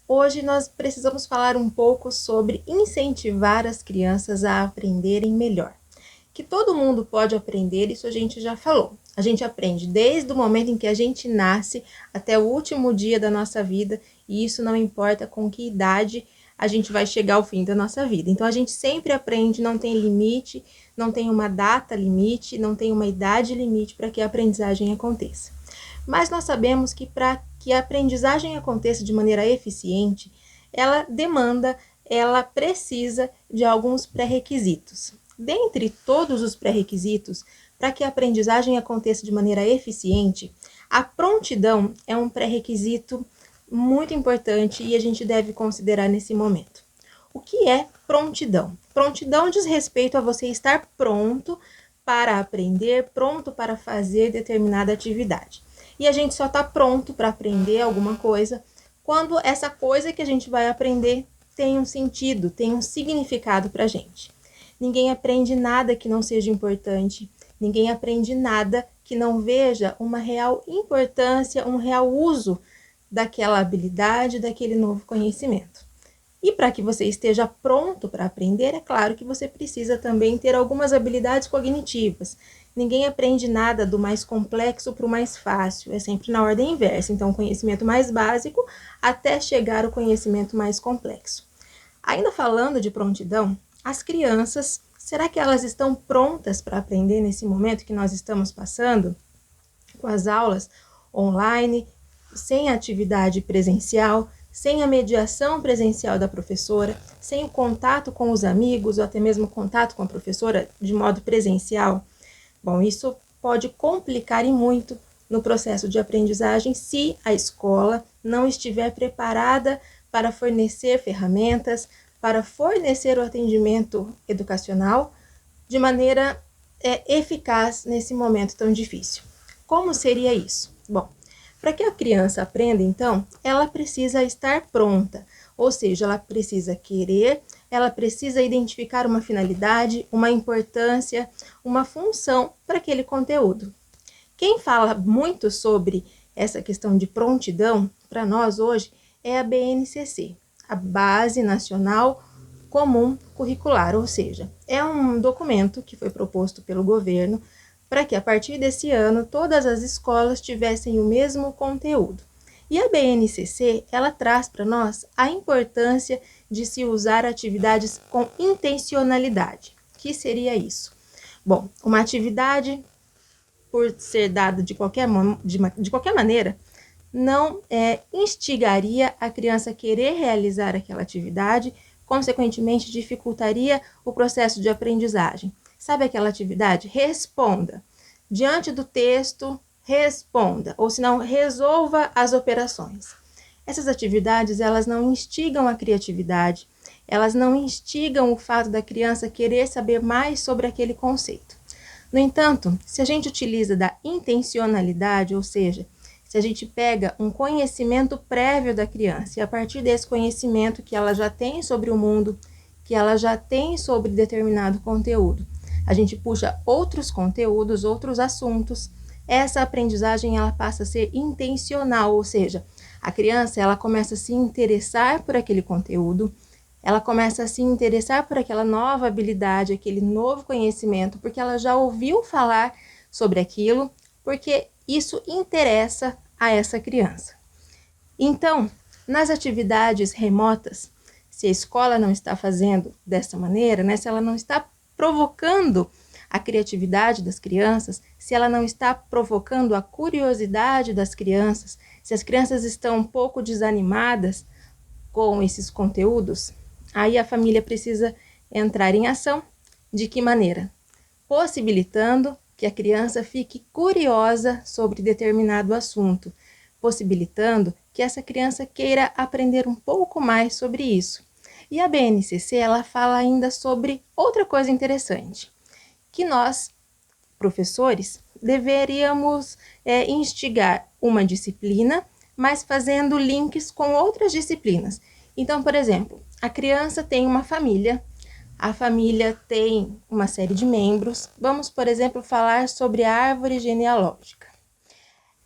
Hoje nós precisamos falar um pouco sobre incentivar as crianças a aprenderem melhor. Que todo mundo pode aprender, isso a gente já falou. A gente aprende desde o momento em que a gente nasce até o último dia da nossa vida, e isso não importa com que idade a gente vai chegar ao fim da nossa vida. Então a gente sempre aprende, não tem limite, não tem uma data limite, não tem uma idade limite para que a aprendizagem aconteça. Mas nós sabemos que para que a aprendizagem aconteça de maneira eficiente, ela precisa de alguns pré-requisitos. Dentre todos os pré-requisitos, para que a aprendizagem aconteça de maneira eficiente, a prontidão é um pré-requisito muito importante e a gente deve considerar nesse momento. O que é prontidão? Prontidão diz respeito a você estar pronto para aprender, pronto para fazer determinada atividade. E a gente só está pronto para aprender alguma coisa quando essa coisa que a gente vai aprender tem um sentido, tem um significado para a gente. Ninguém aprende nada que não seja importante, ninguém aprende nada que não veja uma real importância, um real uso daquela habilidade, daquele novo conhecimento. E para que você esteja pronto para aprender, é claro que você precisa também ter algumas habilidades cognitivas. Ninguém aprende nada do mais complexo para o mais fácil, é sempre na ordem inversa. Então, o conhecimento mais básico até chegar ao conhecimento mais complexo. Ainda falando de prontidão, as crianças, será que elas estão prontas para aprender nesse momento que nós estamos passando? Com as aulas online, sem atividade presencial, sem a mediação presencial da professora, sem o contato com os amigos ou até mesmo contato com a professora de modo presencial. Bom, isso pode complicar e muito no processo de aprendizagem se a escola não estiver preparada para fornecer ferramentas, para fornecer o atendimento educacional de maneira eficaz nesse momento tão difícil. Como seria isso? Bom, para que a criança aprenda, então, ela precisa estar pronta, ou seja, ela precisa querer, ela precisa identificar uma finalidade, uma importância, uma função para aquele conteúdo. Quem fala muito sobre essa questão de prontidão para nós hoje é a BNCC, a Base Nacional Comum Curricular, ou seja, é um documento que foi proposto pelo governo para que a partir desse ano todas as escolas tivessem o mesmo conteúdo. E a BNCC, ela traz para nós a importância de se usar atividades com intencionalidade. O que seria isso? Bom, uma atividade, por ser dada de qualquer maneira, não instigaria a criança a querer realizar aquela atividade, consequentemente dificultaria o processo de aprendizagem. Sabe aquela atividade? Responda. Diante do texto, responda, ou se não, resolva as operações. Essas atividades, elas não instigam a criatividade, elas não instigam o fato da criança querer saber mais sobre aquele conceito. No entanto, se a gente utiliza da intencionalidade, ou seja, se a gente pega um conhecimento prévio da criança e a partir desse conhecimento que ela já tem sobre o mundo, que ela já tem sobre determinado conteúdo, a gente puxa outros conteúdos, outros assuntos, essa aprendizagem ela passa a ser intencional, ou seja, a criança ela começa a se interessar por aquele conteúdo, ela começa a se interessar por aquela nova habilidade, aquele novo conhecimento, porque ela já ouviu falar sobre aquilo, porque isso interessa a essa criança. Então, nas atividades remotas, se a escola não está fazendo dessa maneira, né, se ela não está provocando a criatividade das crianças, se ela não está provocando a curiosidade das crianças, se as crianças estão um pouco desanimadas com esses conteúdos, aí a família precisa entrar em ação. De que maneira? Possibilitando que a criança fique curiosa sobre determinado assunto, possibilitando que essa criança queira aprender um pouco mais sobre isso. E a BNCC, ela fala ainda sobre outra coisa interessante, que nós, professores, deveríamos instigar uma disciplina, mas fazendo links com outras disciplinas. Então, por exemplo, a criança tem uma família, a família tem uma série de membros. Vamos, por exemplo, falar sobre a árvore genealógica.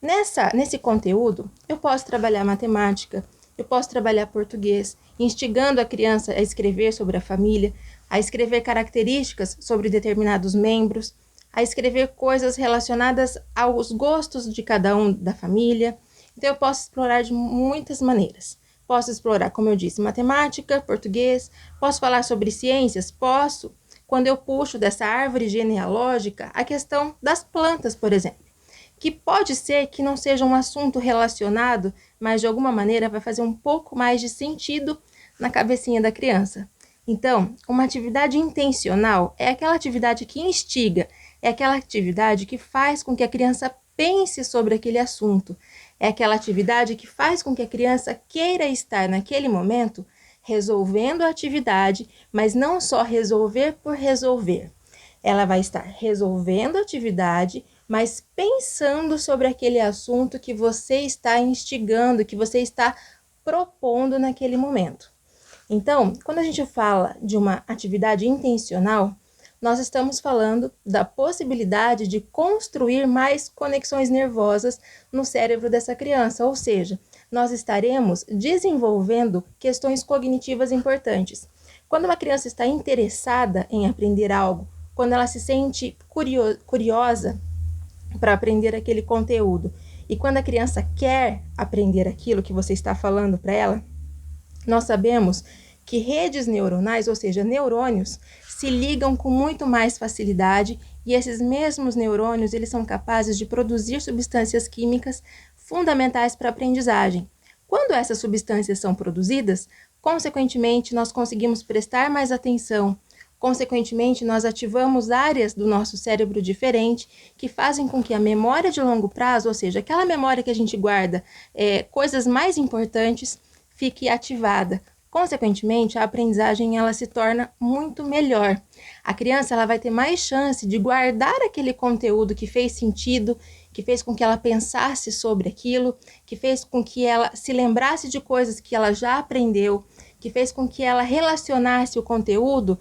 Nesse conteúdo, eu posso trabalhar matemática, eu posso trabalhar português, instigando a criança a escrever sobre a família, a escrever características sobre determinados membros, a escrever coisas relacionadas aos gostos de cada um da família. Então, eu posso explorar de muitas maneiras. Posso explorar, como eu disse, matemática, português, posso falar sobre ciências, posso, quando eu puxo dessa árvore genealógica, a questão das plantas, por exemplo, que pode ser que não seja um assunto relacionado, mas de alguma maneira vai fazer um pouco mais de sentido na cabecinha da criança. Então, uma atividade intencional é aquela atividade que instiga, é aquela atividade que faz com que a criança pense sobre aquele assunto, é aquela atividade que faz com que a criança queira estar naquele momento resolvendo a atividade, mas não só resolver por resolver. Ela vai estar resolvendo a atividade, mas pensando sobre aquele assunto que você está instigando, que você está propondo naquele momento. Então, quando a gente fala de uma atividade intencional, nós estamos falando da possibilidade de construir mais conexões nervosas no cérebro dessa criança, ou seja, nós estaremos desenvolvendo questões cognitivas importantes. Quando uma criança está interessada em aprender algo, quando ela se sente curiosa para aprender aquele conteúdo, e quando a criança quer aprender aquilo que você está falando para ela, nós sabemos que redes neuronais, ou seja, neurônios, se ligam com muito mais facilidade e esses mesmos neurônios eles são capazes de produzir substâncias químicas fundamentais para a aprendizagem. Quando essas substâncias são produzidas, consequentemente, nós conseguimos prestar mais atenção. Consequentemente, nós ativamos áreas do nosso cérebro diferente que fazem com que a memória de longo prazo, ou seja, aquela memória que a gente guarda coisas mais importantes, fique ativada. Consequentemente, a aprendizagem ela se torna muito melhor. A criança ela vai ter mais chance de guardar aquele conteúdo que fez sentido, que fez com que ela pensasse sobre aquilo, que fez com que ela se lembrasse de coisas que ela já aprendeu, que fez com que ela relacionasse o conteúdo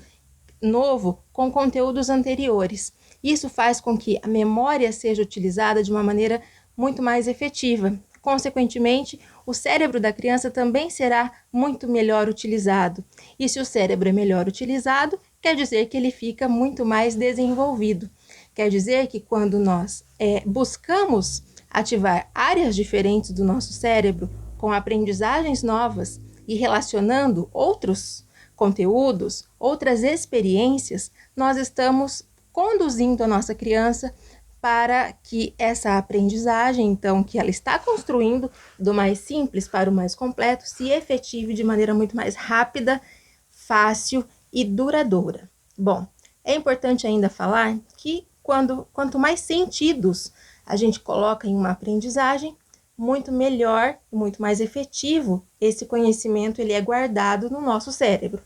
novo com conteúdos anteriores. Isso faz com que a memória seja utilizada de uma maneira muito mais efetiva. Consequentemente, o cérebro da criança também será muito melhor utilizado. E se o cérebro é melhor utilizado, quer dizer que ele fica muito mais desenvolvido. Quer dizer que quando nós buscamos ativar áreas diferentes do nosso cérebro com aprendizagens novas e relacionando outros conteúdos, outras experiências, nós estamos conduzindo a nossa criança para que essa aprendizagem, então, que ela está construindo do mais simples para o mais completo, se efetive de maneira muito mais rápida, fácil e duradoura. Bom, é importante ainda falar que quanto mais sentidos a gente coloca em uma aprendizagem, muito melhor, muito mais efetivo esse conhecimento ele é guardado no nosso cérebro.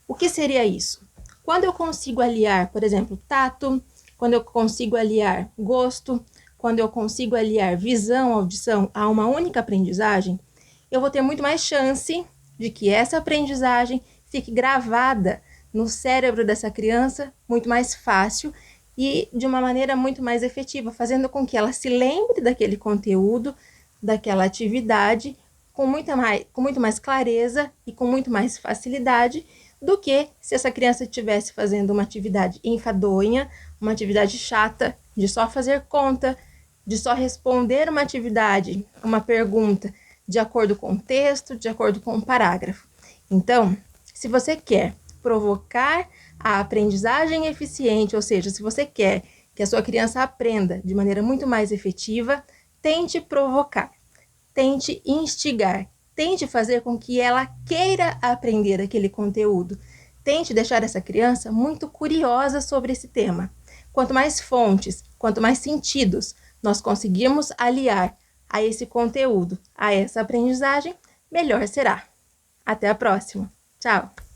O que seria isso? Quando eu consigo aliar, por exemplo, tato, quando eu consigo aliar gosto, quando eu consigo aliar visão, audição a uma única aprendizagem, eu vou ter muito mais chance de que essa aprendizagem fique gravada no cérebro dessa criança muito mais fácil e de uma maneira muito mais efetiva, fazendo com que ela se lembre daquele conteúdo, daquela atividade com muito mais clareza e com muito mais facilidade do que se essa criança estivesse fazendo uma atividade enfadonha, uma atividade chata, de só fazer conta, de só responder uma atividade, uma pergunta, de acordo com o texto, de acordo com o parágrafo. Então, se você quer provocar a aprendizagem eficiente, ou seja, se você quer que a sua criança aprenda de maneira muito mais efetiva, tente provocar, tente instigar, tente fazer com que ela queira aprender aquele conteúdo. Tente deixar essa criança muito curiosa sobre esse tema. Quanto mais fontes, quanto mais sentidos nós conseguirmos aliar a esse conteúdo, a essa aprendizagem, melhor será. Até a próxima. Tchau!